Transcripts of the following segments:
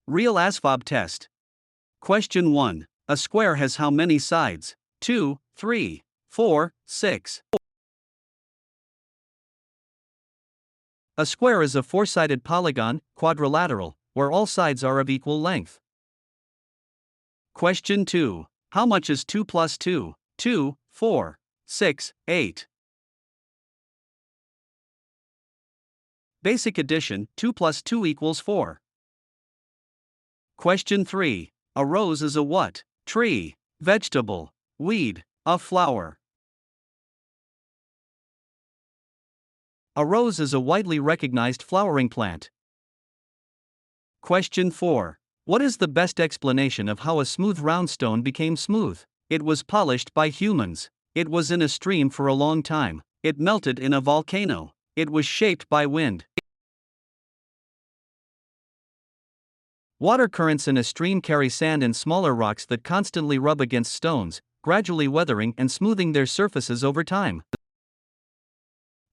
Real ASVAB test. Question 1. A square has how many sides? 2, 3, 4, 6. A square is a four-sided polygon, quadrilateral, where all sides are of equal length. Question 2. How much is 2 plus 2? 2, 4, 6, 8. Basic addition, 2 plus 2 equals 4. Question 3. A rose is a what? Tree, vegetable, weed, a flower. A rose is a widely recognized flowering plant. Question 4. What is the best explanation of how a smooth round stone became smooth? It was polished by humans. It was in a stream for a long time. It melted in a volcano. It was shaped by wind. Water currents in a stream carry sand and smaller rocks that constantly rub against stones, gradually weathering and smoothing their surfaces over time.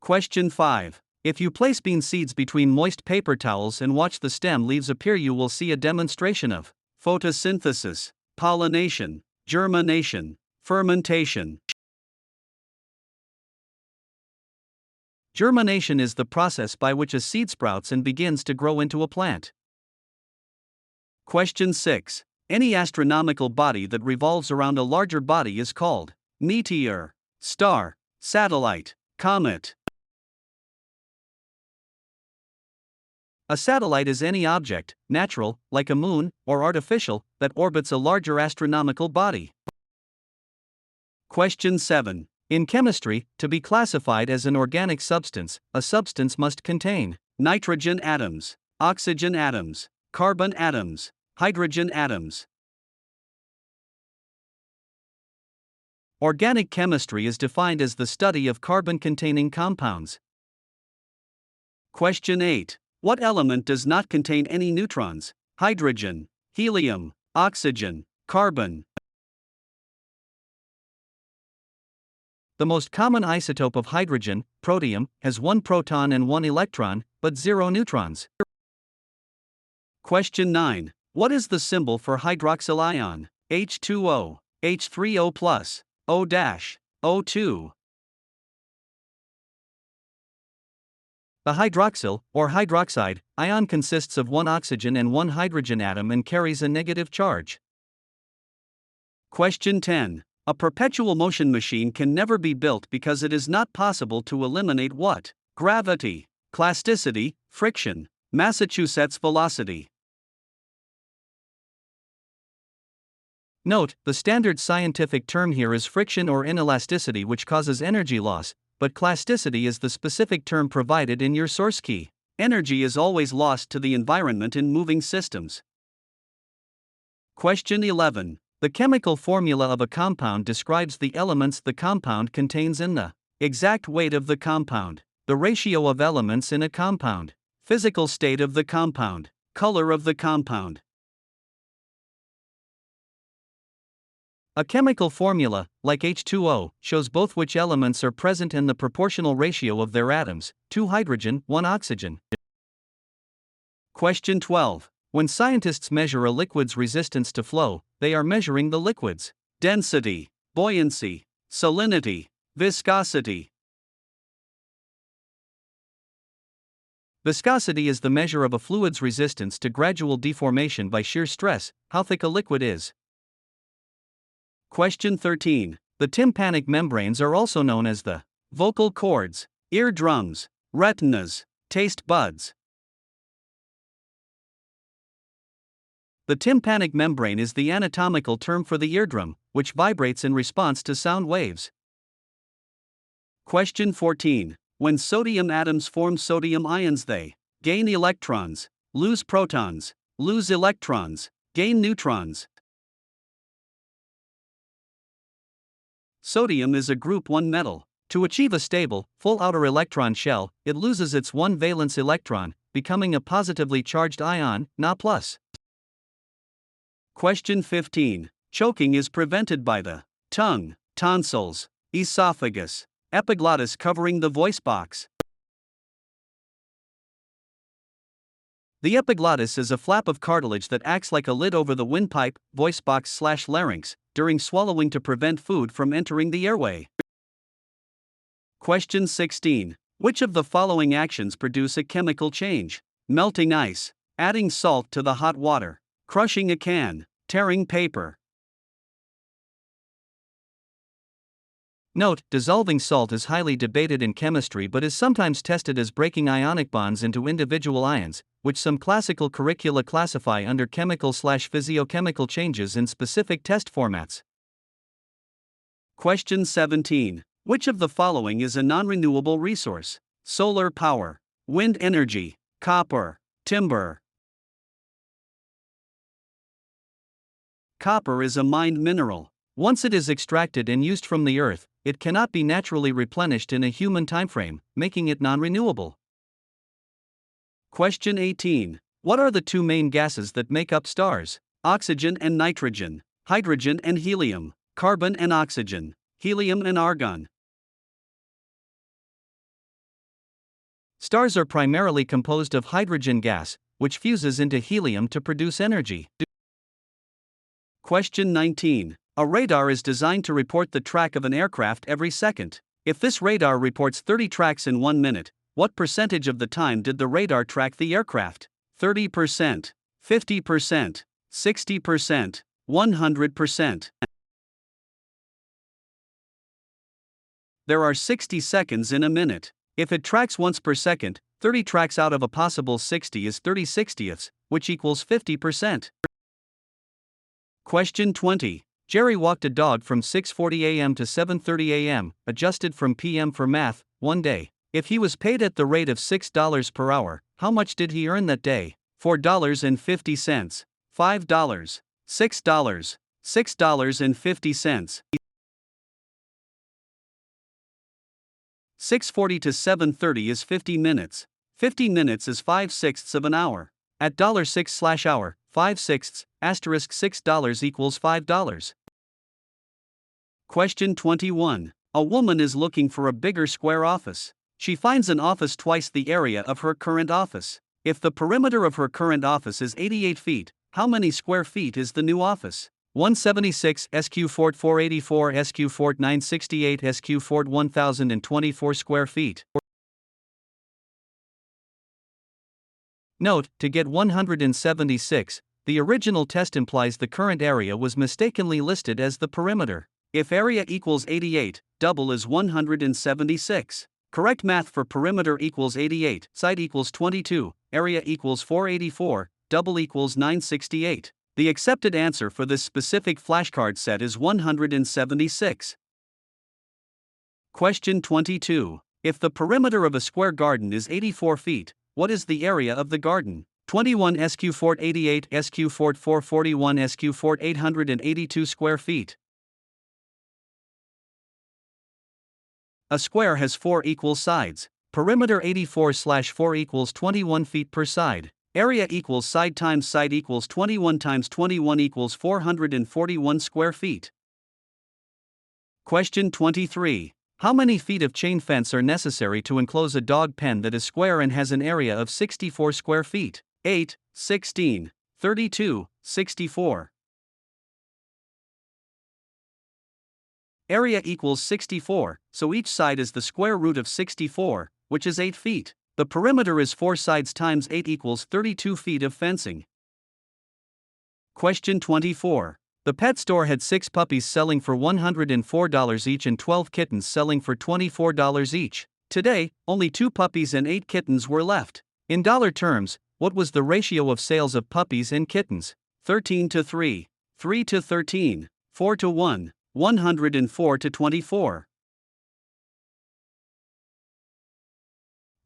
Question 5. If you place bean seeds between moist paper towels and watch the stem leaves appear, you will see a demonstration of photosynthesis, pollination, germination, fermentation. Germination is the process by which a seed sprouts and begins to grow into a plant. Question 6. Any astronomical body that revolves around a larger body is called meteor, star, satellite, comet. A satellite is any object, natural, like a moon, or artificial, that orbits a larger astronomical body. Question 7. In chemistry, to be classified as an organic substance, a substance must contain nitrogen atoms, oxygen atoms, carbon atoms, hydrogen atoms. Organic chemistry is defined as the study of carbon-containing compounds. Question 8. What element does not contain any neutrons? Hydrogen, helium, oxygen, carbon. The most common isotope of hydrogen, protium, has 1 proton and 1 electron, but 0 neutrons. Question 9. What is the symbol for hydroxyl ion? H2O, H3O+, O-O2. The hydroxyl, or hydroxide, ion consists of 1 oxygen and 1 hydrogen atom and carries a negative charge. Question 10. A perpetual motion machine can never be built because it is not possible to eliminate what? Gravity, plasticity, friction, Massachusetts velocity. Note, the standard scientific term here is friction or inelasticity, which causes energy loss, but plasticity is the specific term provided in your source key. Energy is always lost to the environment in moving systems. Question 11. The chemical formula of a compound describes the elements the compound contains in the exact weight of the compound, the ratio of elements in a compound, physical state of the compound, color of the compound. A chemical formula, like H2O, shows both which elements are present and the proportional ratio of their atoms, 2 hydrogen, 1 oxygen. Question 12. When scientists measure a liquid's resistance to flow, they are measuring the liquid's density, buoyancy, salinity, viscosity. Viscosity is the measure of a fluid's resistance to gradual deformation by shear stress, how thick a liquid is. Question 13. The tympanic membranes are also known as the vocal cords, eardrums, retinas, taste buds. The tympanic membrane is the anatomical term for the eardrum, which vibrates in response to sound waves. Question 14. When sodium atoms form sodium ions, they gain electrons, lose protons, lose electrons, gain neutrons. Sodium is a group 1 metal. To achieve a stable, full outer electron shell, it loses its 1 valence electron, becoming a positively charged ion, Na+. Question 15. Choking is prevented by the tongue, tonsils, esophagus, epiglottis covering the voice box. The epiglottis is a flap of cartilage that acts like a lid over the windpipe, voice box/larynx, during swallowing to prevent food from entering the airway. Question 16. Which of the following actions produce a chemical change? Melting ice, adding salt to the hot water, crushing a can, tearing paper. Note, dissolving salt is highly debated in chemistry but is sometimes tested as breaking ionic bonds into individual ions, which some classical curricula classify under chemical/physiochemical changes in specific test formats. Question 17. Which of the following is a non-renewable resource? Solar power, wind energy, copper, timber. Copper is a mined mineral. Once it is extracted and used from the earth, it cannot be naturally replenished in a human timeframe, making it non-renewable. Question 18. What are the two main gases that make up stars? Oxygen and nitrogen, hydrogen and helium, carbon and oxygen, helium and argon. Stars are primarily composed of hydrogen gas, which fuses into helium to produce energy. Question 19. A radar is designed to report the track of an aircraft every second. If this radar reports 30 tracks in 1 minute, what percentage of the time did the radar track the aircraft? 30%, 50%, 60%, 100%. There are 60 seconds in a minute. If it tracks once per second, 30 tracks out of a possible 60 is 30/60ths, which equals 50%. Question 20. Jerry walked a dog from 6:40 a.m. to 7:30 a.m., adjusted from p.m. for math, one day. If he was paid at the rate of $6 per hour, how much did he earn that day? $4.50, $5, $6, $6.50. 6:40 to 7:30 is 50 minutes. 50 minutes is 5/6 of an hour. At $6/hour, 5/6, asterisk $6 equals $5. Question 21. A woman is looking for a bigger square office. She finds an office twice the area of her current office. If the perimeter of her current office is 88 feet, how many square feet is the new office? 176 SQ Fort 484 SQ Fort 968 SQ Fort 1024 square feet. Note, to get 176, the original test implies the current area was mistakenly listed as the perimeter. If area equals 88, double is 176. Correct math for perimeter equals 88, side equals 22, area equals 484, double equals 968. The accepted answer for this specific flashcard set is 176. Question 22. If the perimeter of a square garden is 84 feet, what is the area of the garden? 21 SQ Fort 88 SQ Fort 441 SQ Fort 882 square feet. A square has 4 equal sides. Perimeter 84/4 equals 21 feet per side. Area equals side times side equals 21 times 21 equals 441 square feet. Question 23. How many feet of chain fence are necessary to enclose a dog pen that is square and has an area of 64 square feet? 8, 16, 32, 64. Area equals 64, so each side is the square root of 64, which is 8 feet. The perimeter is 4 sides times 8 equals 32 feet of fencing. Question 24. The pet store had 6 puppies selling for $104 each and 12 kittens selling for $24 each. Today, only 2 puppies and 8 kittens were left. In dollar terms, what was the ratio of sales of puppies and kittens? 13 to 3, 3 to 13, 4 to 1, 104 to 24.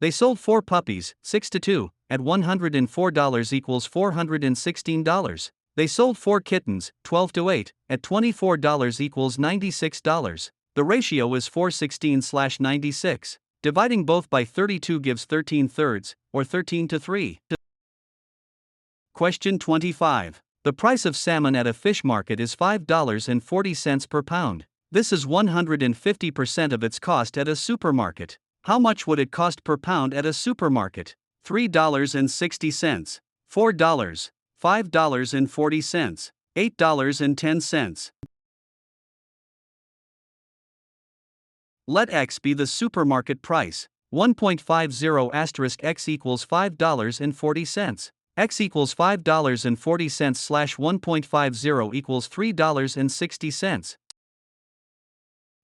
They sold 4 puppies, 6 to 2, at $104 equals $416. They sold 4 kittens, 12 to 8, at $24 equals $96. The ratio is 416/96. Dividing both by 32 gives 13/3, or 13 to 3. Question 25. The price of salmon at a fish market is $5.40 per pound. This is 150% of its cost at a supermarket. How much would it cost per pound at a supermarket? $3.60. $4, $5.40, $8.10. Let X be the supermarket price. 1.50 * X equals $5.40. X equals $5.40 / 1.50 equals $3.60.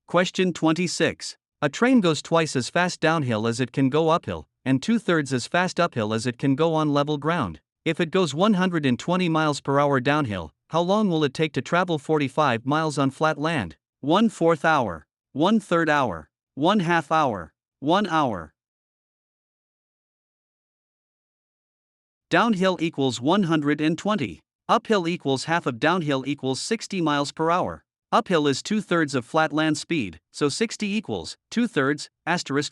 Question 26. A train goes twice as fast downhill as it can go uphill, and 2/3 as fast uphill as it can go on level ground. If it goes 120 miles per hour downhill, how long will it take to travel 45 miles on flat land? 1/4 hour, 1/3 hour, 1/2 hour, 1 hour. Downhill equals 120. Uphill equals half of downhill equals 60 miles per hour. Uphill is 2/3 of flat land speed, so 60 equals 2/3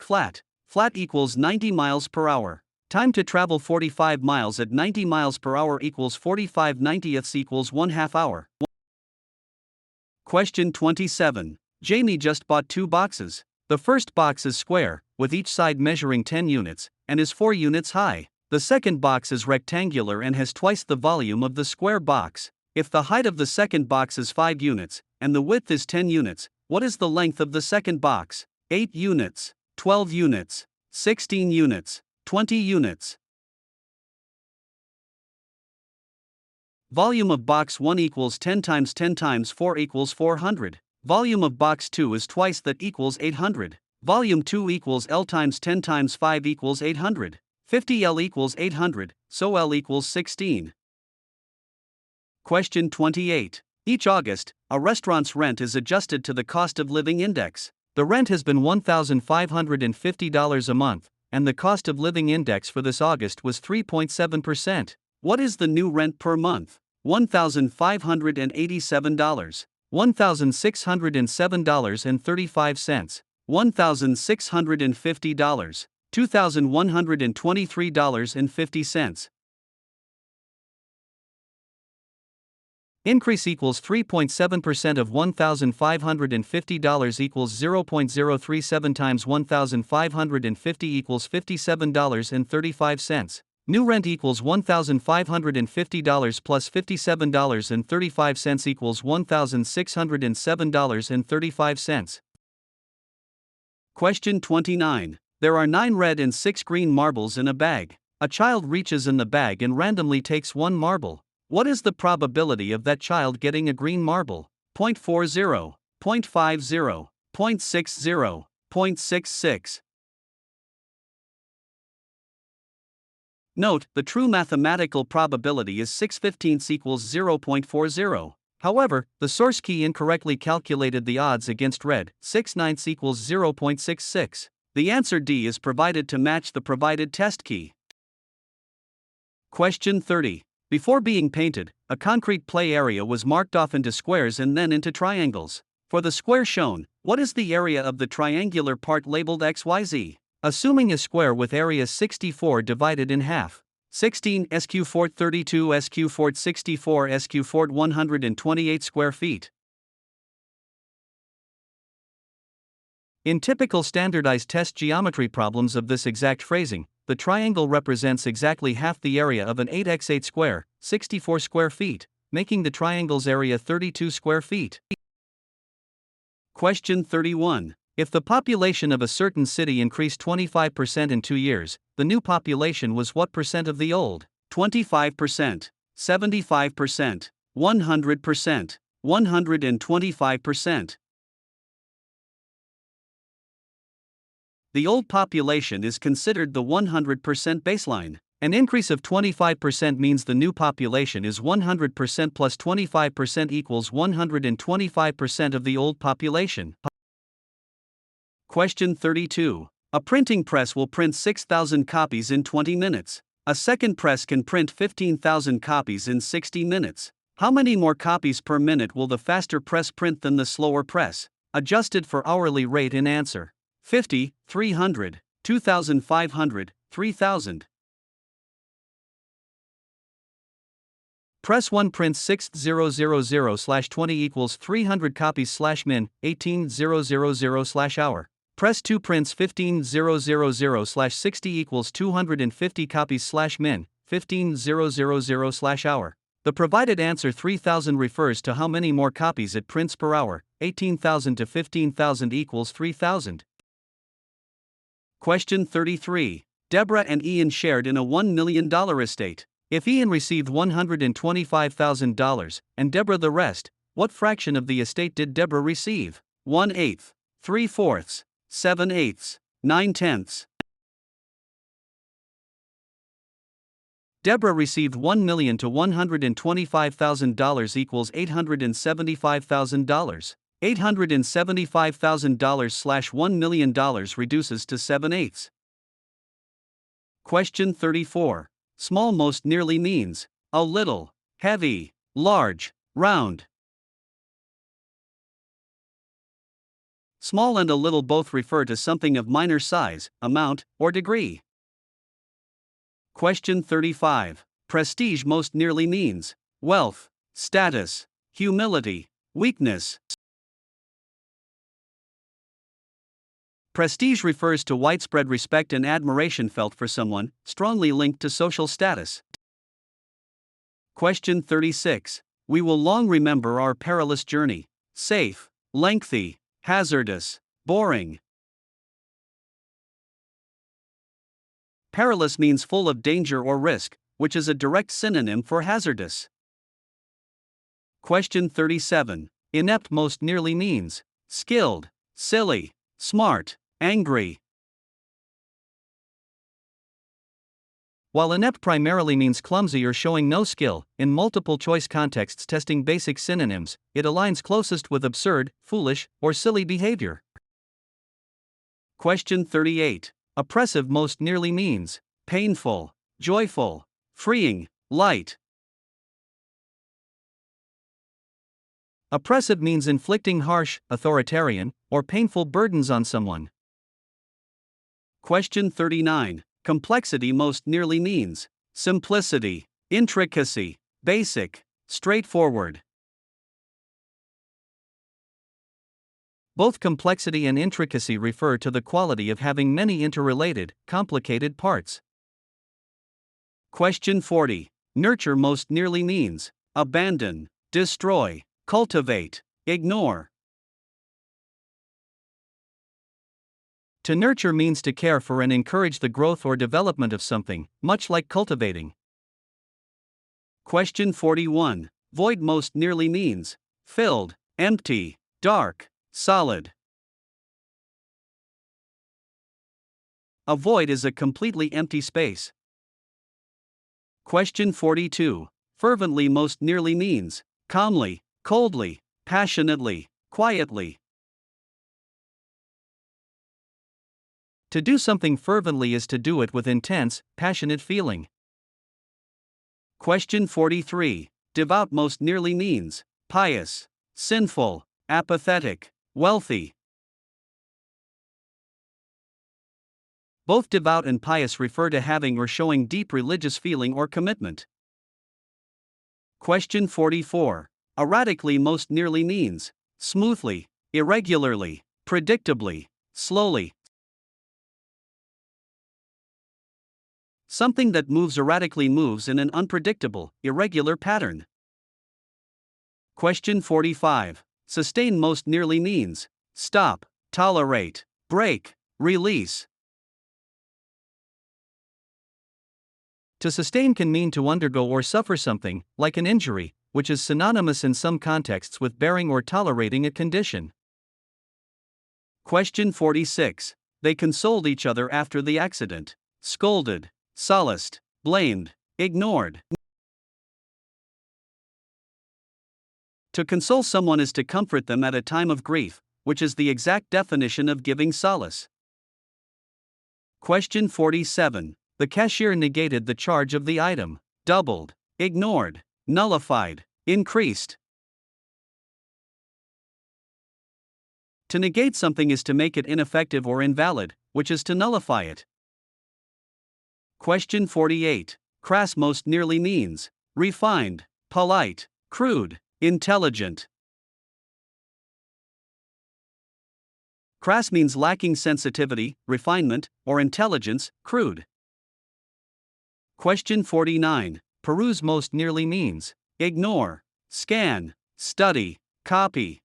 * flat. Flat equals 90 miles per hour. Time to travel 45 miles at 90 miles per hour equals 45/90 equals 1/2 hour. Question 27. Jamie just bought 2 boxes. The first box is square, with each side measuring 10 units, and is 4 units high. The second box is rectangular and has twice the volume of the square box. If the height of the second box is 5 units, and the width is 10 units, what is the length of the second box? 8 units, 12 units, 16 units, 20 units. Volume of box 1 equals 10 times 10 times 4 equals 400. Volume of box 2 is twice that equals 800. Volume 2 equals L times 10 times 5 equals 800. 50L equals 800, so L equals 16. Question 28. Each August, a restaurant's rent is adjusted to the cost of living index. The rent has been $1,550 a month, and the cost of living index for this August was 3.7%. What is the new rent per month? $1,587, $1,607.35, $1,650, $2,123.50. Increase equals 3.7% of $1,550 equals 0.037 times 1,550 equals $57.35. New rent equals $1,550 plus $57.35 equals $1,607.35. Question 29. There are 9 red and 6 green marbles in a bag. A child reaches in the bag and randomly takes 1 marble. What is the probability of that child getting a green marble? 0.40, 0.50, 0.60, 0.66. Note, the true mathematical probability is 6/15 equals 0.40. However, the source key incorrectly calculated the odds against red, 6/9 equals 0.66. The answer D is provided to match the provided test key. Question 30. Before being painted, a concrete play area was marked off into squares and then into triangles. For the square shown, what is the area of the triangular part labeled XYZ? Assuming a square with area 64 divided in half. 16 SQ fort 32 SQ fort 64 SQ fort 128 square feet. In typical standardized test geometry problems of this exact phrasing, the triangle represents exactly half the area of an 8x8 square, 64 square feet, making the triangle's area 32 square feet. Question 31. If the population of a certain city increased 25% in 2 years, the new population was what percent of the old? 25%, 75%, 100%, 125%. The old population is considered the 100% baseline. An increase of 25% means the new population is 100% plus 25% equals 125% of the old population. Question 32. A printing press will print 6,000 copies in 20 minutes. A second press can print 15,000 copies in 60 minutes. How many more copies per minute will the faster press print than the slower press? Adjusted for hourly rate in answer. 50, 300, 2,500, 3,000. Press 1 prints 6,000/20 equals 300 copies /min, 18,000/hour. Press 2 prints 15,000/60 equals 250 copies /min, 15,000/hour. The provided answer 3000 refers to how many more copies it prints per hour. 18,000 to 15,000 equals 3000. Question 33. Deborah and Ian shared in a $1 million estate. If Ian received $125,000 and Deborah the rest, what fraction of the estate did Deborah receive? 1/8, 3/4, 7/8, 9/10. Deborah received $1 million to $125,000 equals $875,000. $875,000 / $1 million reduces to 7/8. Question 34. Small most nearly means a little, heavy, large, round. Small and a little both refer to something of minor size, amount, or degree. Question 35. Prestige most nearly means wealth, status, humility, weakness. Prestige refers to widespread respect and admiration felt for someone, strongly linked to social status. Question 36. We will long remember our perilous journey. Safe, lengthy, hazardous, boring. Perilous means full of danger or risk, which is a direct synonym for hazardous. Question 37. Inept most nearly means skilled, silly, smart, angry. While inept primarily means clumsy or showing no skill, in multiple choice contexts testing basic synonyms, it aligns closest with absurd, foolish, or silly behavior. Question 38. Oppressive most nearly means painful, joyful, freeing, light. Oppressive means inflicting harsh, authoritarian, or painful burdens on someone. Question 39. Complexity most nearly means simplicity, intricacy, basic, straightforward. Both complexity and intricacy refer to the quality of having many interrelated, complicated parts. Question 40. Nurture most nearly means abandon, destroy, cultivate, ignore. To nurture means to care for and encourage the growth or development of something, much like cultivating. Question 41. Void most nearly means filled, empty, dark, solid. A void is a completely empty space. Question 42. Fervently most nearly means calmly, coldly, passionately, quietly. To do something fervently is to do it with intense, passionate feeling. Question 43. Devout most nearly means pious, sinful, apathetic, wealthy. Both devout and pious refer to having or showing deep religious feeling or commitment. Question 44. Erratically most nearly means smoothly, irregularly, predictably, slowly. Something that moves erratically moves in an unpredictable, irregular pattern. Question 45. Sustain most nearly means stop, tolerate, break, release. To sustain can mean to undergo or suffer something, like an injury, which is synonymous in some contexts with bearing or tolerating a condition. Question 46. They consoled each other after the accident. Scolded, solaced, blamed, ignored. To console someone is to comfort them at a time of grief, which is the exact definition of giving solace. Question 47. The cashier negated the charge of the item. Doubled, ignored, nullified, increased. To negate something is to make it ineffective or invalid, which is to nullify it. Question 48. Crass most nearly means refined, polite, crude, intelligent. Crass means lacking sensitivity, refinement, or intelligence, crude. Question 49. Peruse most nearly means ignore, scan, study, copy.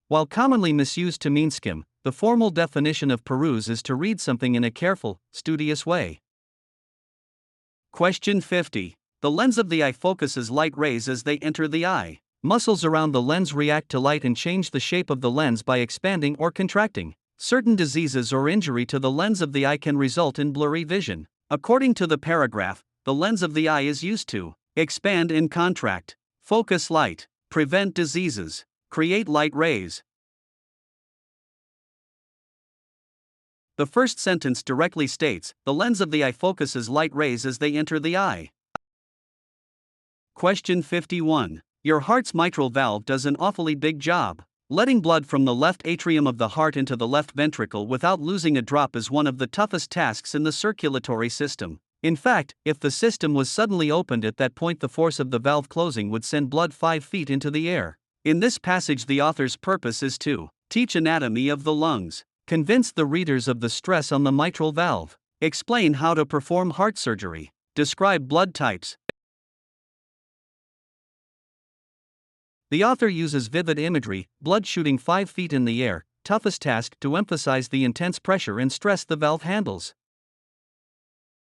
While commonly misused to mean skim, the formal definition of peruse is to read something in a careful, studious way. Question 50. The lens of the eye focuses light rays as they enter the eye. Muscles around the lens react to light and change the shape of the lens by expanding or contracting. Certain diseases or injury to the lens of the eye can result in blurry vision. According to the paragraph, the lens of the eye is used to expand and contract, focus light, prevent diseases, create light rays. The first sentence directly states, the lens of the eye focuses light rays as they enter the eye. Question 51. Your heart's mitral valve does an awfully big job. Letting blood from the left atrium of the heart into the left ventricle without losing a drop is one of the toughest tasks in the circulatory system. In fact, if the system was suddenly opened at that point, the force of the valve closing would send blood 5 feet into the air. In this passage, the author's purpose is to teach anatomy of the lungs, convince the readers of the stress on the mitral valve, explain how to perform heart surgery, describe blood types. The author uses vivid imagery, blood shooting 5 feet in the air, toughest task, to emphasize the intense pressure and stress the valve handles.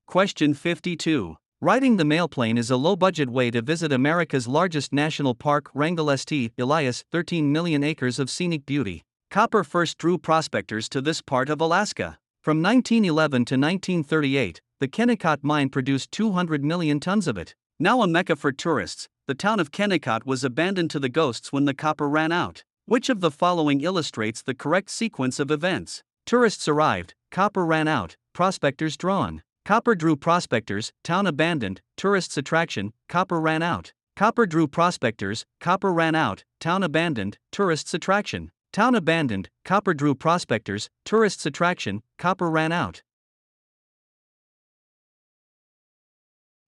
Question 52. Riding the mailplane is a low-budget way to visit America's largest national park, Wrangell St. Elias, 13 million acres of scenic beauty. Copper first drew prospectors to this part of Alaska. From 1911 to 1938, the Kennecott mine produced 200 million tons of it. Now a mecca for tourists, the town of Kennecott was abandoned to the ghosts when the copper ran out. Which of the following illustrates the correct sequence of events? Tourists arrived, copper ran out, prospectors drawn. Copper drew prospectors, town abandoned, tourists attraction, copper ran out. Copper drew prospectors, copper ran out, town abandoned, tourists attraction. Town abandoned, copper drew prospectors, tourists attraction, copper ran out.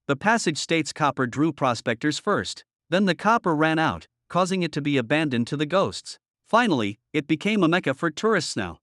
The passage states copper drew prospectors first, then the copper ran out, causing it to be abandoned to the ghosts. Finally, it became a mecca for tourists now.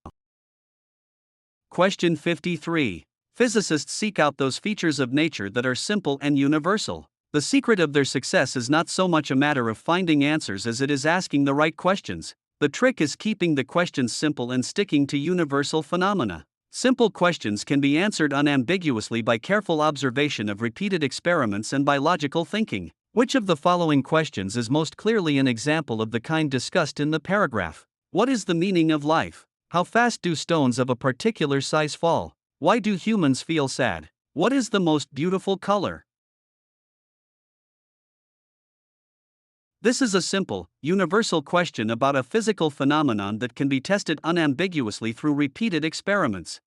Question 53. Physicists seek out those features of nature that are simple and universal. The secret of their success is not so much a matter of finding answers as it is asking the right questions. The trick is keeping the questions simple and sticking to universal phenomena. Simple questions can be answered unambiguously by careful observation of repeated experiments and by logical thinking. Which of the following questions is most clearly an example of the kind discussed in the paragraph? What is the meaning of life? How fast do stones of a particular size fall? Why do humans feel sad? What is the most beautiful color? This is a simple, universal question about a physical phenomenon that can be tested unambiguously through repeated experiments.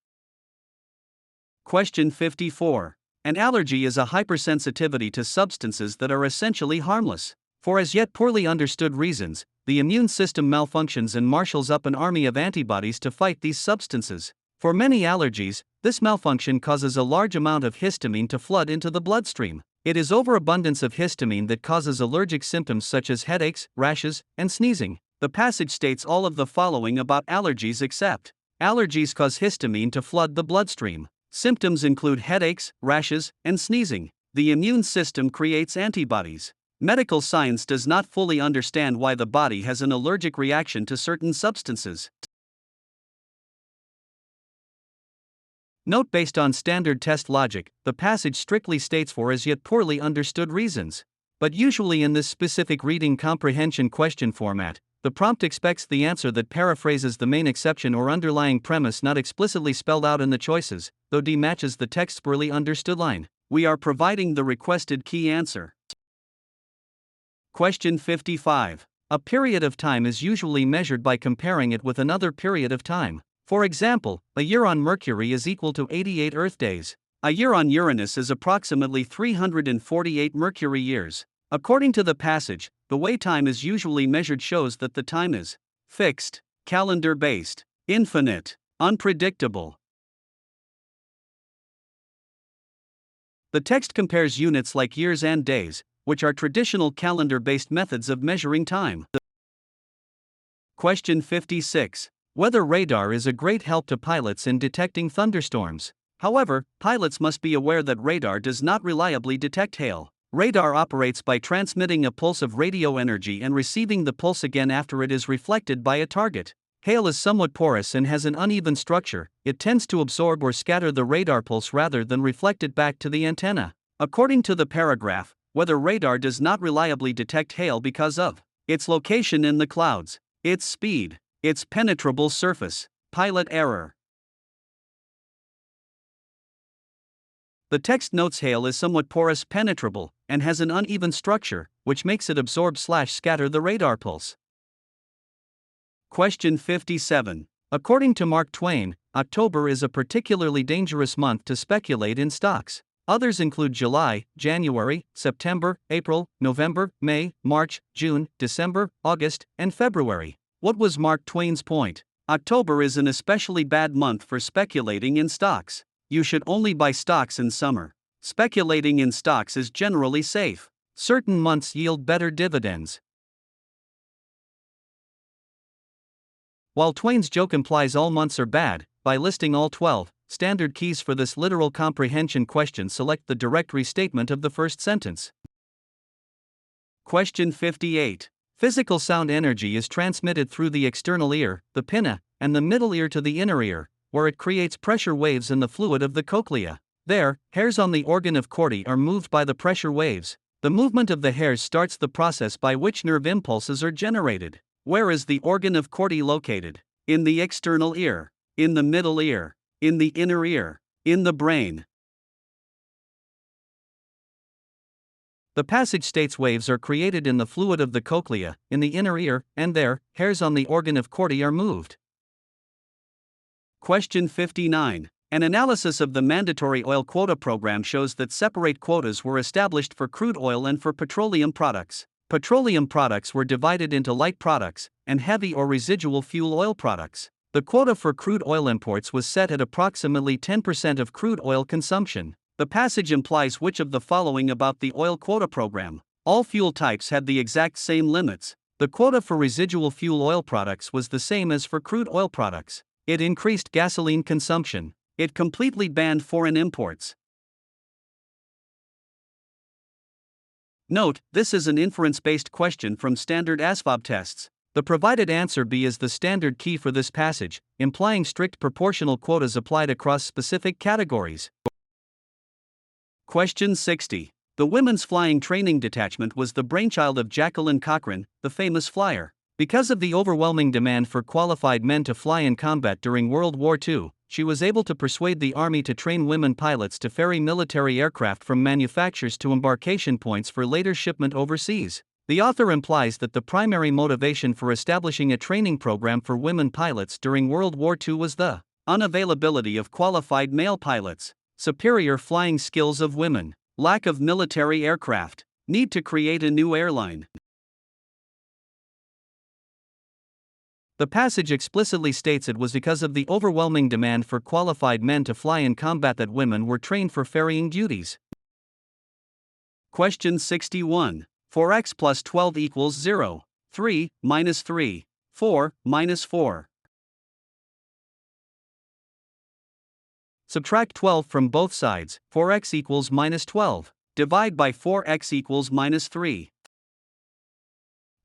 Question 54. An allergy is a hypersensitivity to substances that are essentially harmless. For as yet poorly understood reasons, the immune system malfunctions and marshals up an army of antibodies to fight these substances. For many allergies, this malfunction causes a large amount of histamine to flood into the bloodstream. It is overabundance of histamine that causes allergic symptoms such as headaches, rashes, and sneezing. The passage states all of the following about allergies except allergies cause histamine to flood the bloodstream. Symptoms include headaches, rashes, and sneezing. The immune system creates antibodies. Medical science does not fully understand why the body has an allergic reaction to certain substances. Note: based on standard test logic, the passage strictly states for as yet poorly understood reasons. But usually in this specific reading comprehension question format, the prompt expects the answer that paraphrases the main exception or underlying premise not explicitly spelled out in the choices, though D matches the text's poorly understood line. We are providing the requested key answer. Question 55. A period of time is usually measured by comparing it with another period of time. For example, a year on Mercury is equal to 88 Earth days. A year on Uranus is approximately 348 Mercury years. According to the passage, the way time is usually measured shows that the time is fixed, calendar-based, infinite, unpredictable. The text compares units like years and days, which are traditional calendar-based methods of measuring time. Question 56. Weather radar is a great help to pilots in detecting thunderstorms. However, pilots must be aware that radar does not reliably detect hail. Radar operates by transmitting a pulse of radio energy and receiving the pulse again after it is reflected by a target. Hail is somewhat porous and has an uneven structure. It tends to absorb or scatter the radar pulse rather than reflect it back to the antenna. According to the paragraph, whether radar does not reliably detect hail because of its location in the clouds, its speed, its penetrable surface, pilot error. The text notes hail is somewhat porous, penetrable, and has an uneven structure, which makes it absorb/scatter the radar pulse. Question 57. According to Mark Twain, October is a particularly dangerous month to speculate in stocks. Others include July, January, September, April, November, May, March, June, December, August, and February. What was Mark Twain's point? October is an especially bad month for speculating in stocks. You should only buy stocks in summer. Speculating in stocks is generally safe. Certain months yield better dividends. While Twain's joke implies all months are bad, by listing all 12 standard keys for this literal comprehension question, select the direct restatement of the first sentence. Question 58. Physical sound energy is transmitted through the external ear, the pinna, and the middle ear to the inner ear, where it creates pressure waves in the fluid of the cochlea. There, hairs on the organ of Corti are moved by the pressure waves. The movement of the hairs starts the process by which nerve impulses are generated. Where is the organ of Corti located? In the external ear, in the middle ear, in the inner ear, in the brain. The passage states waves are created in the fluid of the cochlea, in the inner ear, and there, hairs on the organ of Corti are moved. Question 59. An analysis of the mandatory oil quota program shows that separate quotas were established for crude oil and for petroleum products. Petroleum products were divided into light products and heavy or residual fuel oil products. The quota for crude oil imports was set at approximately 10% of crude oil consumption. The passage implies which of the following about the oil quota program? All fuel types had the exact same limits. The quota for residual fuel oil products was the same as for crude oil products. It increased gasoline consumption. It completely banned foreign imports. Note, this is an inference-based question from standard ASVAB tests. The provided answer B is the standard key for this passage, implying strict proportional quotas applied across specific categories. Question 60. The Women's Flying Training Detachment was the brainchild of Jacqueline Cochran, the famous flyer. Because of the overwhelming demand for qualified men to fly in combat during World War II, she was able to persuade the Army to train women pilots to ferry military aircraft from manufacturers to embarkation points for later shipment overseas. The author implies that the primary motivation for establishing a training program for women pilots during World War II was the unavailability of qualified male pilots, superior flying skills of women, lack of military aircraft, need to create a new airline. The passage explicitly states it was because of the overwhelming demand for qualified men to fly in combat that women were trained for ferrying duties. Question 61. 4x plus 12 equals 0. 3, minus 3. 4, minus 4. Subtract 12 from both sides. 4x equals minus 12. Divide by 4x equals minus 3.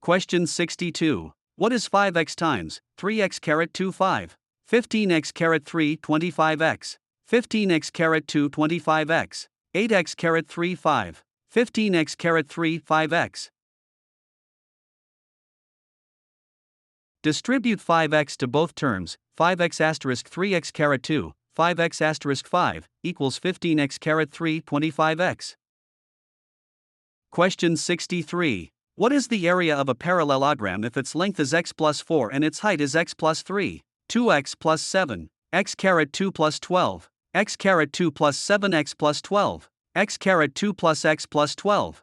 Question 62. What is 5x times 3x caret 2 5? 15x caret 3 25x. 15x caret 2 25x. 8x caret 3 5. 15x caret 3 5x. Distribute 5x to both terms. 5x asterisk 3x caret 2, 5x asterisk 5, equals 15x caret 3 25x. Question 63. What is the area of a parallelogram if its length is x plus 4 and its height is x plus 3? 2x plus 7, x caret 2 plus 12, x caret 2 plus 7x plus 12, x caret 2 plus x plus 12.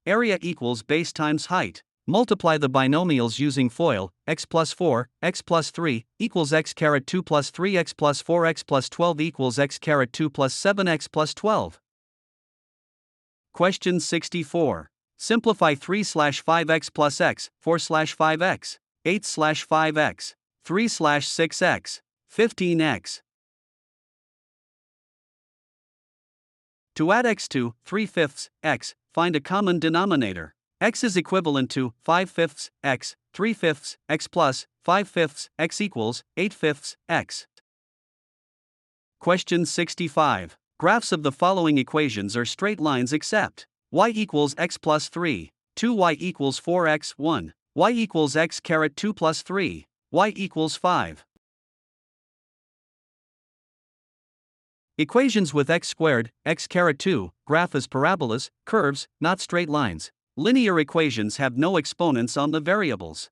Area equals base times height. Multiply the binomials using FOIL. X plus 4, x plus 3, equals x caret 2 plus 3 x plus 4 x plus 12 equals x caret 2 plus 7 x plus 12. Question 64. Simplify 3/5x plus x, 4/5x, 8/5x, 3/6x, 15x. To add x to 3/5 x, find a common denominator. X is equivalent to 5/5 x, 3/5 x plus 5/5 x equals 8/5 x. Question 65. Graphs of the following equations are straight lines except y equals x plus 3, 2y equals 4x, 1, y equals x caret 2 plus 3, y equals 5. Equations with x squared, x caret 2, graph as parabolas, curves, not straight lines. Linear equations have no exponents on the variables.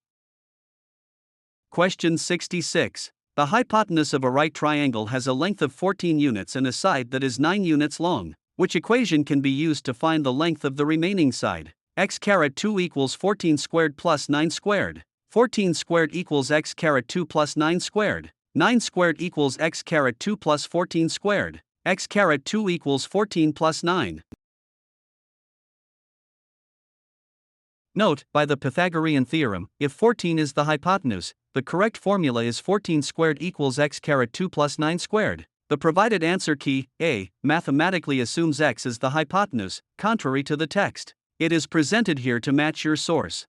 Question 66. The hypotenuse of a right triangle has a length of 14 units and a side that is 9 units long. Which equation can be used to find the length of the remaining side? X caret 2 equals 14 squared plus 9 squared. 14 squared equals x caret 2 plus 9 squared. 9 squared equals x caret 2 plus 14 squared. X caret 2 equals 14 plus 9. Note, by the Pythagorean theorem, if 14 is the hypotenuse, the correct formula is 14 squared equals x caret 2 plus 9 squared. The provided answer key, A, mathematically assumes x is the hypotenuse, contrary to the text. It is presented here to match your source.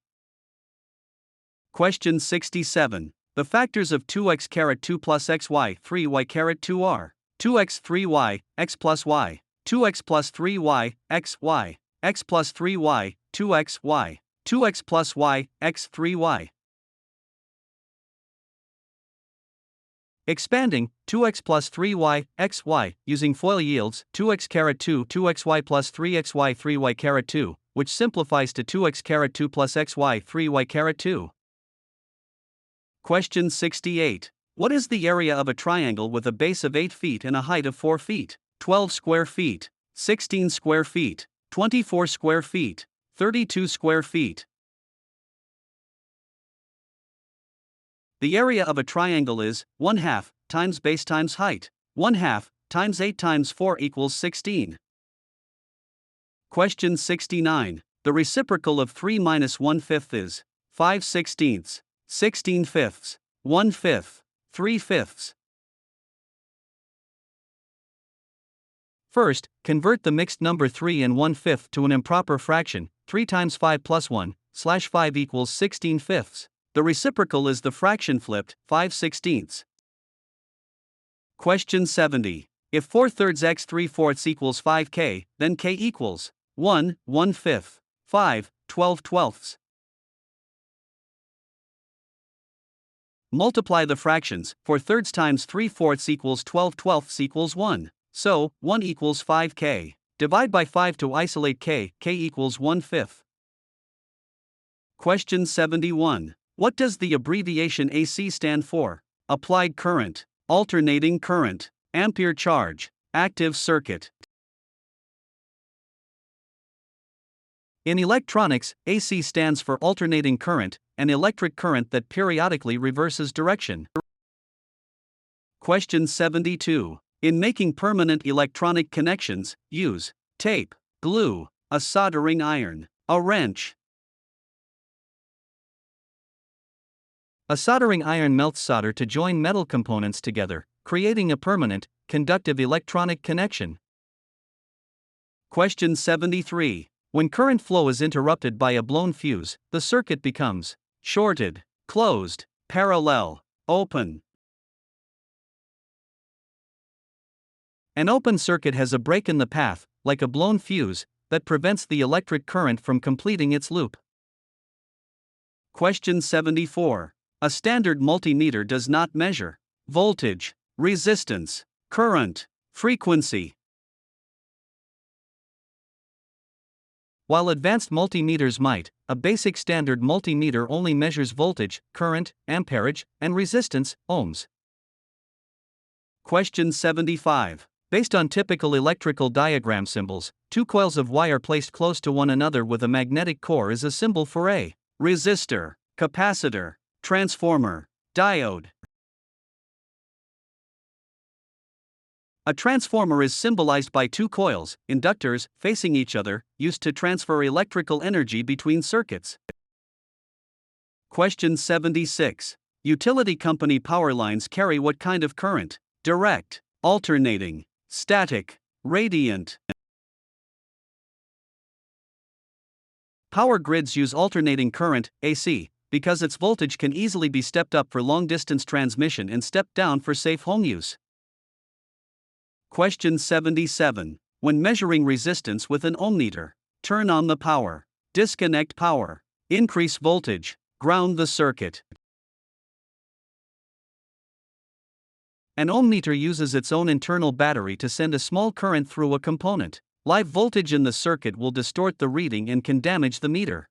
Question 67. The factors of 2x caret 2 plus xy 3y caret 2 are 2x 3y, x plus y, 2x plus 3y, x y, x plus 3y, 2x y, 2x plus y, x 3y. Expanding, 2x plus 3y, xy, using FOIL yields 2x caret 2, 2xy plus 3xy 3y caret 2, which simplifies to 2x caret 2 plus xy 3y caret 2. Question 68. What is the area of a triangle with a base of 8 feet and a height of 4 feet? 12 square feet, 16 square feet, 24 square feet, 32 square feet. The area of a triangle is 1/2 times base times height. 1/2 times 8 times 4 equals 16. Question 69. The reciprocal of 3 minus 1/5 is 5/16, 16/5, 1/5, 3/5. First, convert the mixed number 3 and 1/5 to an improper fraction. 3 times 5 plus 1/5 equals 16/5. The reciprocal is the fraction flipped, 5/16. Question 70. If 4/3 x 3/4 equals 5k, then k equals 1, 1/5, 5, 12/12. Multiply the fractions. 4/3 times 3/4 equals 12/12 equals 1. So, 1 equals 5k. Divide by 5 to isolate k, k equals 1/5. Question 71. What does the abbreviation AC stand for? Applied current, alternating current, ampere charge, active circuit. In electronics, AC stands for alternating current, an electric current that periodically reverses direction. Question 72. In making permanent electronic connections, use tape, glue, a soldering iron, a wrench. A soldering iron melts solder to join metal components together, creating a permanent, conductive electronic connection. Question 73. When current flow is interrupted by a blown fuse, the circuit becomes shorted, closed, parallel, open. An open circuit has a break in the path, like a blown fuse, that prevents the electric current from completing its loop. Question 74. A standard multimeter does not measure voltage, resistance, current, frequency. While advanced multimeters might, a basic standard multimeter only measures voltage, current, amperage, and resistance, ohms. Question 75. Based on typical electrical diagram symbols, two coils of wire placed close to one another with a magnetic core is a symbol for a resistor, capacitor, transformer, diode. A transformer is symbolized by two coils, inductors, facing each other, used to transfer electrical energy between circuits. Question 76. Utility company power lines carry what kind of current? Direct, alternating, static, radiant. Power grids use alternating current, AC, because its voltage can easily be stepped up for long-distance transmission and stepped down for safe home use. Question 77. When measuring resistance with an ohmmeter, turn on the power, disconnect power, increase voltage, ground the circuit. An ohmmeter uses its own internal battery to send a small current through a component. Live voltage in the circuit will distort the reading and can damage the meter.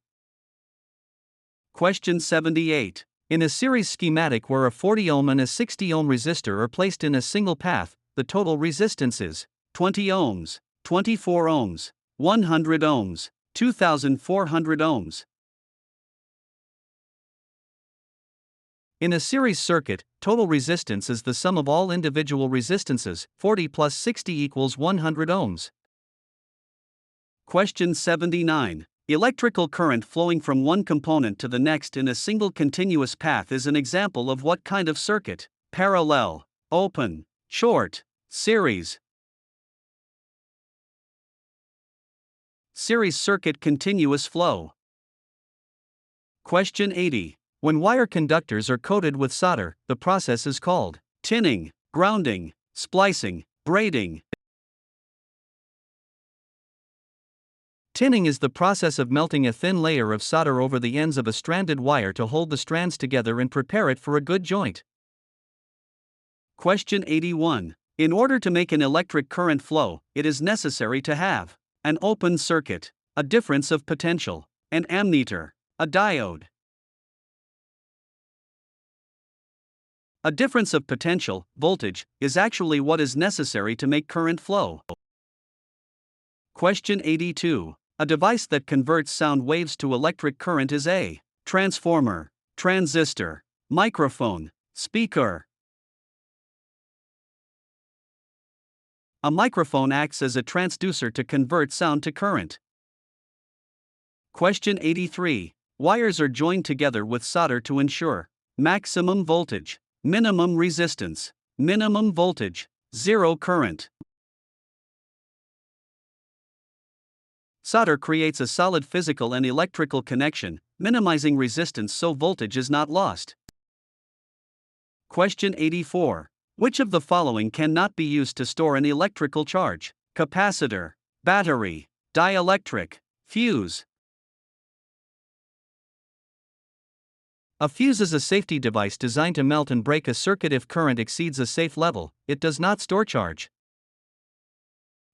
Question 78. In a series schematic where a 40 ohm and a 60 ohm resistor are placed in a single path, the total resistance is 20 ohms, 24 ohms, 100 ohms, 2400 ohms. In a series circuit, total resistance is the sum of all individual resistances. 40 plus 60 equals 100 ohms. Question 79. Electrical current flowing from one component to the next in a single continuous path is an example of what kind of circuit? Parallel, open, short, series. Series circuit, continuous flow. Question 80. When wire conductors are coated with solder, the process is called tinning, grounding, splicing, braiding. Tinning is the process of melting a thin layer of solder over the ends of a stranded wire to hold the strands together and prepare it for a good joint. Question 81. In order to make an electric current flow, it is necessary to have an open circuit, a difference of potential, an ammeter, a diode. A difference of potential, voltage, is actually what is necessary to make current flow. Question 82. A device that converts sound waves to electric current is a transformer, transistor, microphone, speaker. A microphone acts as a transducer to convert sound to current. Question 83. Wires are joined together with solder to ensure maximum voltage, minimum resistance, minimum voltage, zero current. Solder creates a solid physical and electrical connection, minimizing resistance so voltage is not lost. Question 84. Which of the following cannot be used to store an electrical charge? Capacitor, battery, dielectric, fuse. A fuse is a safety device designed to melt and break a circuit if current exceeds a safe level. It does not store charge.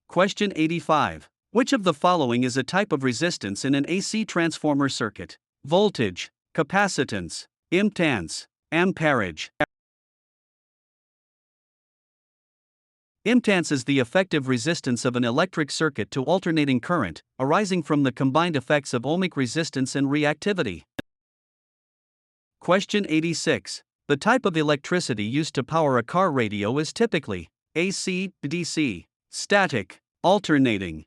Question 85. Which of the following is a type of resistance in an AC transformer circuit? Voltage, capacitance, impedance, amperage. Impedance is the effective resistance of an electric circuit to alternating current, arising from the combined effects of ohmic resistance and reactivity. Question 86. The type of electricity used to power a car radio is typically AC, DC, static, alternating.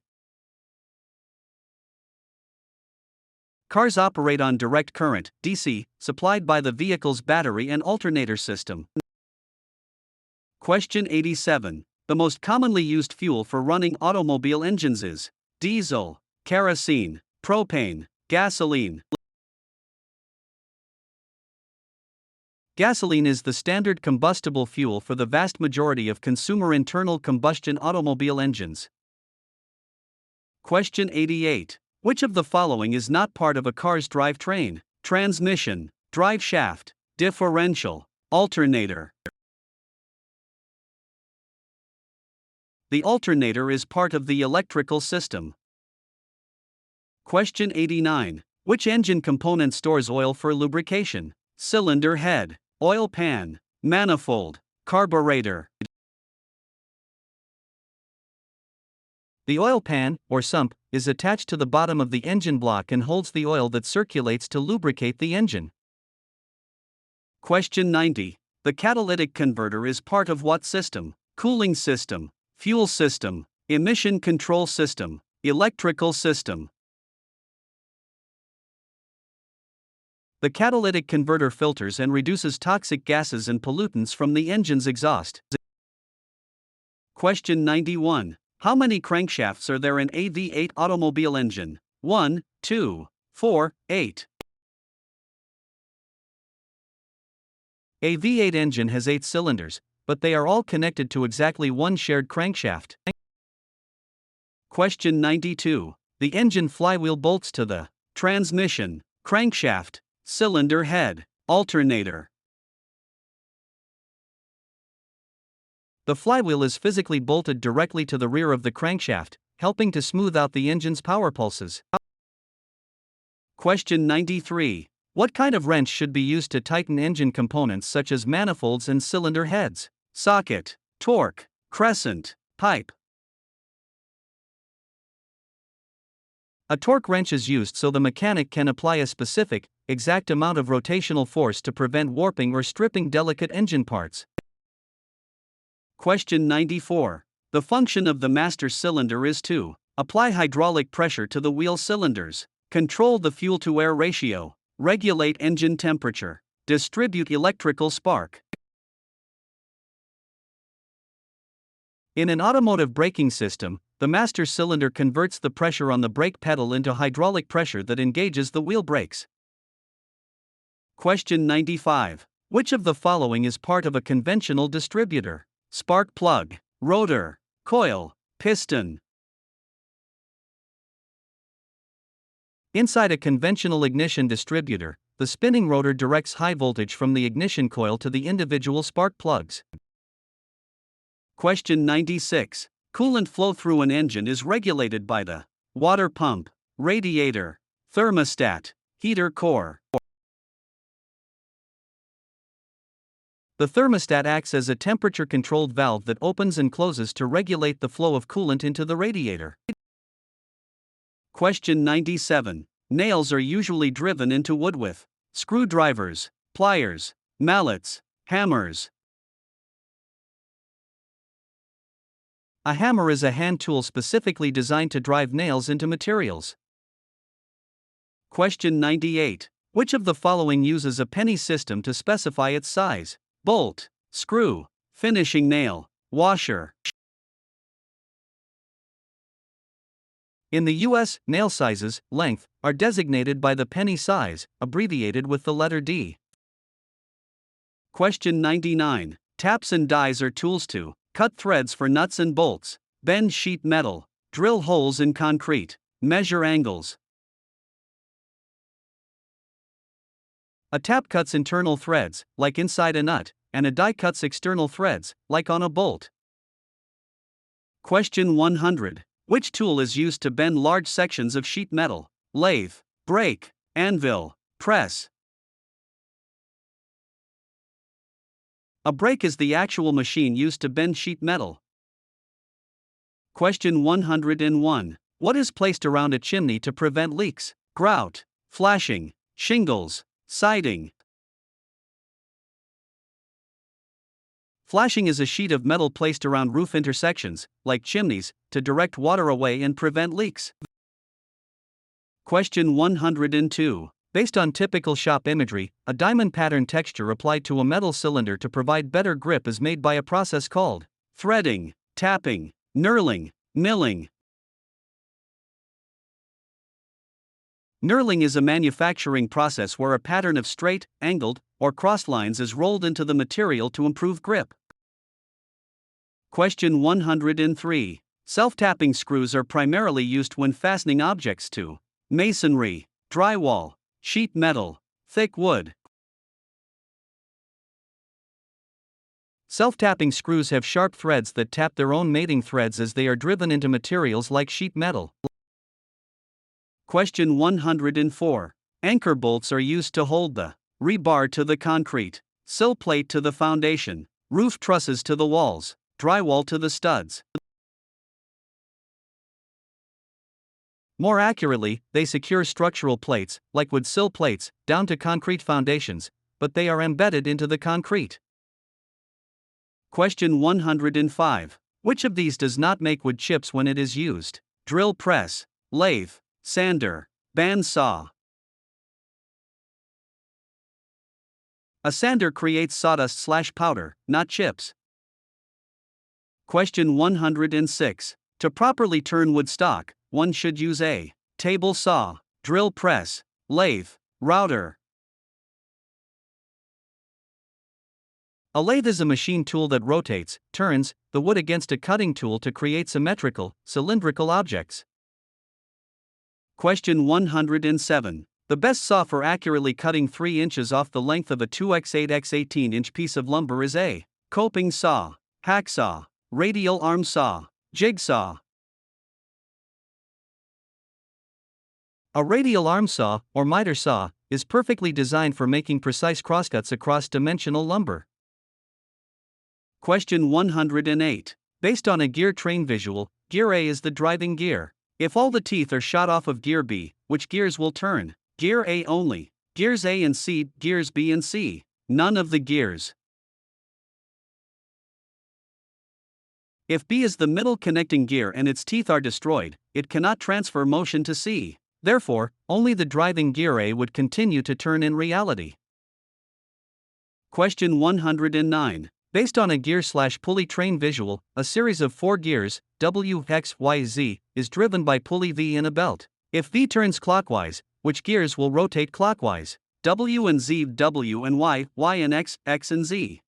Cars operate on direct current, DC, supplied by the vehicle's battery and alternator system. Question 87. The most commonly used fuel for running automobile engines is diesel, kerosene, propane, gasoline. Gasoline is the standard combustible fuel for the vast majority of consumer internal combustion automobile engines. Question 88. Which of the following is not part of a car's drivetrain? Transmission, drive shaft, differential, alternator. The alternator is part of the electrical system. Question 89. Which engine component stores oil for lubrication? Cylinder head, oil pan, manifold, carburetor. The oil pan, or sump, is attached to the bottom of the engine block and holds the oil that circulates to lubricate the engine. Question 90. The catalytic converter is part of what system? Cooling system, fuel system, emission control system, electrical system. The catalytic converter filters and reduces toxic gases and pollutants from the engine's exhaust. Question 91. How many crankshafts are there in a V8 automobile engine? 1, 2, 4, 8. A V8 engine has 8 cylinders, but they are all connected to exactly one shared crankshaft. Question 92. The engine flywheel bolts to the transmission, crankshaft, cylinder head, alternator. The flywheel is physically bolted directly to the rear of the crankshaft, helping to smooth out the engine's power pulses. Question 93. What kind of wrench should be used to tighten engine components such as manifolds and cylinder heads? Socket, torque, crescent, pipe. A torque wrench is used so the mechanic can apply a specific, exact amount of rotational force to prevent warping or stripping delicate engine parts. Question 94. The function of the master cylinder is to apply hydraulic pressure to the wheel cylinders, control the fuel-to-air ratio, regulate engine temperature, distribute electrical spark. In an automotive braking system, the master cylinder converts the pressure on the brake pedal into hydraulic pressure that engages the wheel brakes. Question 95. Which of the following is part of a conventional distributor? Spark plug, rotor, coil, piston. Inside a conventional ignition distributor, the spinning rotor directs high voltage from the ignition coil to the individual spark plugs. Question 96. Coolant flow through an engine is regulated by the water pump, radiator, thermostat, heater core. The thermostat acts as a temperature-controlled valve that opens and closes to regulate the flow of coolant into the radiator. Question 97. Nails are usually driven into wood with screwdrivers, pliers, mallets, hammers. A hammer is a hand tool specifically designed to drive nails into materials. Question 98. Which of the following uses a penny system to specify its size? Bolt, screw, finishing nail, washer. In the US, nail sizes, length, are designated by the penny size, abbreviated with the letter D. Question 99. Taps and dies are tools to cut threads for nuts and bolts, bend sheet metal, drill holes in concrete, measure angles. A tap cuts internal threads, like inside a nut, and a die cuts external threads, like on a bolt. Question 100. Which tool is used to bend large sections of sheet metal? Lathe, brake, anvil, press. A brake is the actual machine used to bend sheet metal. Question 101. What is placed around a chimney to prevent leaks? Grout, flashing, shingles, siding. Flashing is a sheet of metal placed around roof intersections, like chimneys, to direct water away and prevent leaks. Question 102. Based on typical shop imagery, a diamond pattern texture applied to a metal cylinder to provide better grip is made by a process called threading, tapping, knurling, milling. Knurling is a manufacturing process where a pattern of straight, angled, or crossed lines is rolled into the material to improve grip. Question 103. Self-tapping screws are primarily used when fastening objects to masonry, drywall, sheet metal, thick wood. Self-tapping screws have sharp threads that tap their own mating threads as they are driven into materials like sheet metal. Question 104. Anchor bolts are used to hold the rebar to the concrete, sill plate to the foundation, roof trusses to the walls, drywall to the studs. More accurately, they secure structural plates, like wood sill plates, down to concrete foundations, but they are embedded into the concrete. Question 105. Which of these does not make wood chips when it is used? Drill press, lathe, sander, bandsaw. A sander creates sawdust/powder, not chips. Question 106. To properly turn wood stock, one should use a table saw, drill press, lathe, router. A lathe is a machine tool that rotates, turns, the wood against a cutting tool to create symmetrical, cylindrical objects. Question 107. The best saw for accurately cutting 3 inches off the length of a 2x8x18-inch piece of lumber is a coping saw, hacksaw, radial arm saw, jigsaw. A radial arm saw, or miter saw, is perfectly designed for making precise crosscuts across dimensional lumber. Question 108. Based on a gear train visual, gear A is the driving gear. If all the teeth are shot off of gear B, which gears will turn? Gear A only. Gears A and C, gears B and C. None of the gears. If B is the middle connecting gear and its teeth are destroyed, it cannot transfer motion to C. Therefore, only the driving gear A would continue to turn in reality. Question 109. Based on a gear/pulley train visual, a series of 4 gears, W, X, Y, Z, is driven by pulley V in a belt. If V turns clockwise, which gears will rotate clockwise? W and Z, W and Y, Y and X, X and Z.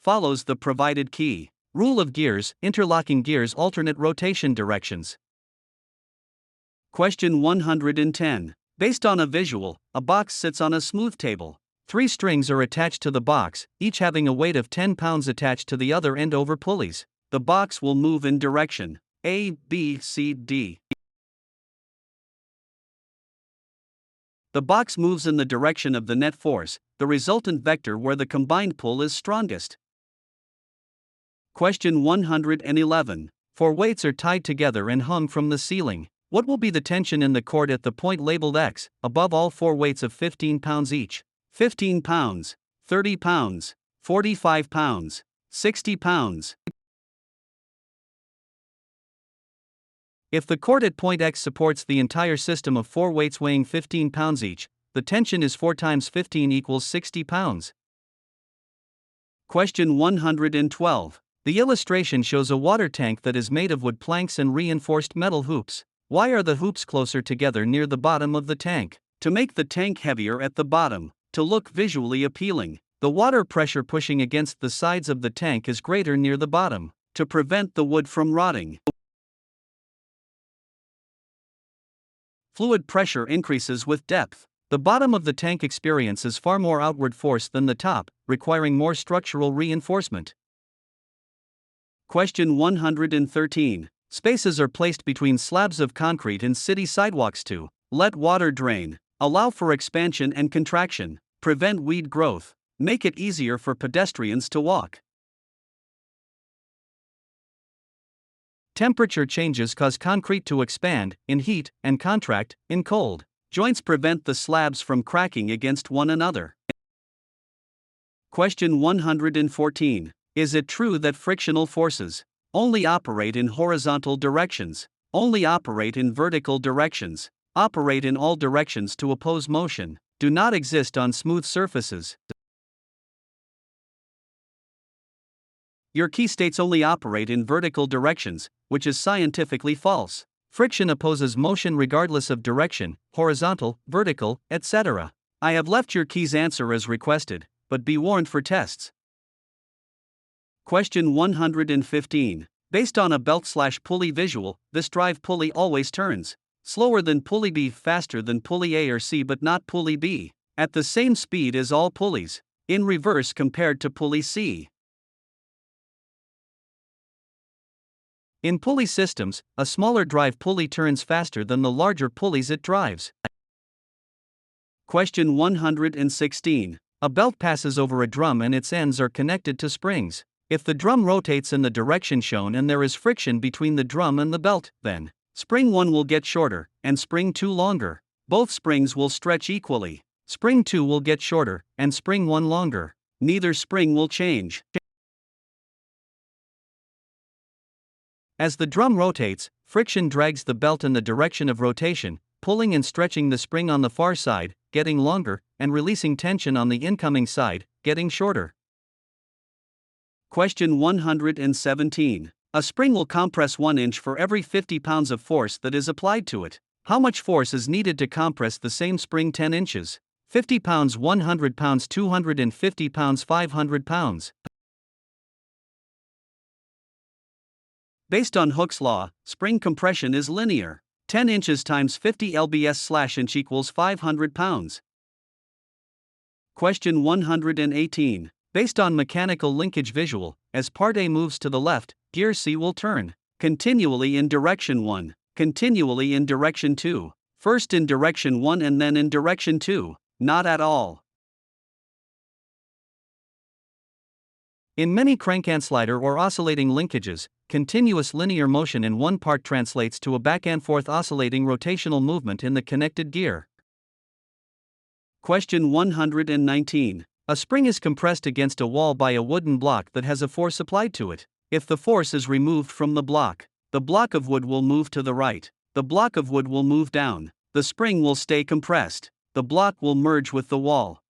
Follows the provided key. Rule of gears, interlocking gears alternate rotation directions. Question 110. Based on a visual, a box sits on a smooth table. 3 strings are attached to the box, each having a weight of 10 pounds attached to the other end over pulleys. The box will move in direction A, B, C, D. The box moves in the direction of the net force, the resultant vector where the combined pull is strongest. Question 111. 4 weights are tied together and hung from the ceiling. What will be the tension in the cord at the point labeled X, above all 4 weights of 15 pounds each? 15 pounds, 30 pounds, 45 pounds, 60 pounds. If the cord at point X supports the entire system of 4 weights weighing 15 pounds each, the tension is 4 times 15 equals 60 pounds. Question 112. The illustration shows a water tank that is made of wood planks and reinforced metal hoops. Why are the hoops closer together near the bottom of the tank? To make the tank heavier at the bottom. To look visually appealing. The water pressure pushing against the sides of the tank is greater near the bottom. To prevent the wood from rotting. Fluid pressure increases with depth. The bottom of the tank experiences far more outward force than the top, requiring more structural reinforcement. Question 113. Spaces are placed between slabs of concrete in city sidewalks to let water drain, allow for expansion and contraction, prevent weed growth, make it easier for pedestrians to walk. Temperature changes cause concrete to expand, in heat, and contract, in cold. Joints prevent the slabs from cracking against one another. Question 114. Is it true that frictional forces only operate in horizontal directions, only operate in vertical directions, operate in all directions to oppose motion, do not exist on smooth surfaces? Your key states only operate in vertical directions, which is scientifically false. Friction opposes motion regardless of direction, horizontal, vertical, etc. I have left your key's answer as requested, but be warned for tests. Question 115. Based on a belt/pulley visual, this drive pulley always turns slower than pulley B, faster than pulley A or C but not pulley B, at the same speed as all pulleys, in reverse compared to pulley C. In pulley systems, a smaller drive pulley turns faster than the larger pulleys it drives. Question 116. A belt passes over a drum and its ends are connected to springs. If the drum rotates in the direction shown and there is friction between the drum and the belt, then spring 1 will get shorter, and spring 2 longer. Both springs will stretch equally. Spring 2 will get shorter, and spring 1 longer. Neither spring will change. As the drum rotates, friction drags the belt in the direction of rotation, pulling and stretching the spring on the far side, getting longer, and releasing tension on the incoming side, getting shorter. Question 117. A spring will compress 1 inch for every 50 pounds of force that is applied to it. How much force is needed to compress the same spring 10 inches? 50 pounds, 100 pounds, 250 pounds, 500 pounds. Based on Hooke's law, spring compression is linear. 10 inches times 50 lbs/inch equals 500 pounds. Question 118. Based on mechanical linkage visual, as part A moves to the left, gear C will turn continually in direction 1, continually in direction 2, first in direction 1 and then in direction 2, not at all. In many crank-and-slider or oscillating linkages, continuous linear motion in one part translates to a back-and-forth oscillating rotational movement in the connected gear. Question 119. A spring is compressed against a wall by a wooden block that has a force applied to it. If the force is removed from the block of wood will move to the right, the block of wood will move down, the spring will stay compressed, the block will merge with the wall.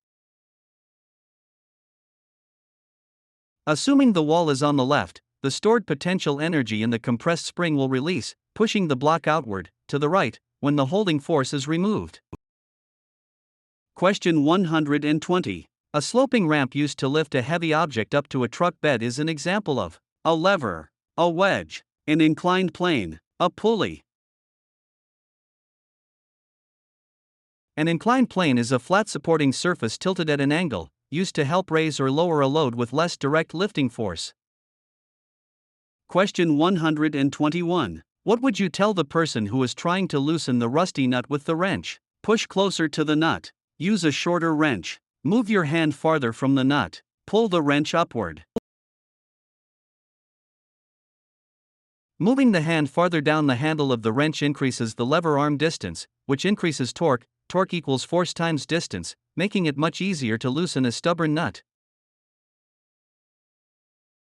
Assuming the wall is on the left, the stored potential energy in the compressed spring will release, pushing the block outward, to the right, when the holding force is removed. Question 120. A sloping ramp used to lift a heavy object up to a truck bed is an example of a lever, a wedge, an inclined plane, a pulley. An inclined plane is a flat supporting surface tilted at an angle, used to help raise or lower a load with less direct lifting force. Question 121. What would you tell the person who is trying to loosen the rusty nut with the wrench? Push closer to the nut. Use a shorter wrench. Move your hand farther from the nut. Pull the wrench upward. Moving the hand farther down the handle of the wrench increases the lever arm distance, which increases torque. Torque equals force times distance, making it much easier to loosen a stubborn nut.